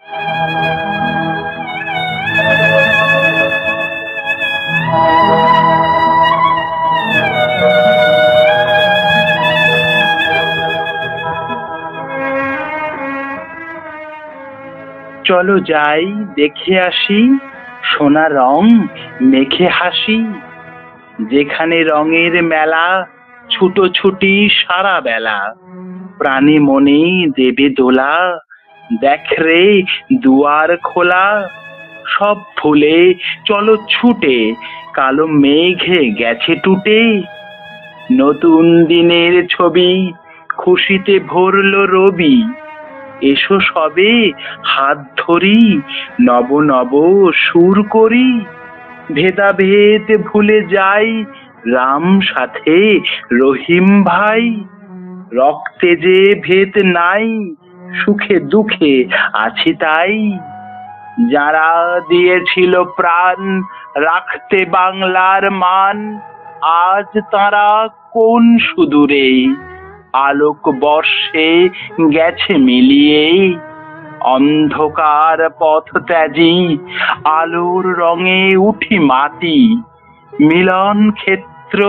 চলো যাই দেখে আসি, সোনা রং মেখে হাসি। যেখানে রঙের মেলা, ছুটোছুটি সারা বেলা। প্রাণে মনে দেবে দোলা, দেখ রে দুয়ার খোলা। সব ভুলে চলো ছুটে, কালো মেঘে গেছে টুটে। নতুন দিনের ছবি, খুশিতে ভরলো রবি। এসো সবে হাত ধরি, নব নব সুর করি। ভেদাভেদ ভুলে যাই, রাম সাথে রহিম ভাই। রক্তে যে ভেদ নাই, সুখে দুঃখে আছি তাই। যারা দিয়েছিল প্রাণ রাখতে বাংলার মান, আজ তারা কোন সুদূরে আলোক বর্ষে গেছে মিলিয়ে। অন্ধকার পথ ত্যাজি, আলোর রঙে উঠি মাটি। মিলন ক্ষেত্র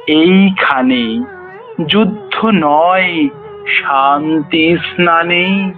এইখানে, যুদ্ধ নয় শান্তি স্নানে।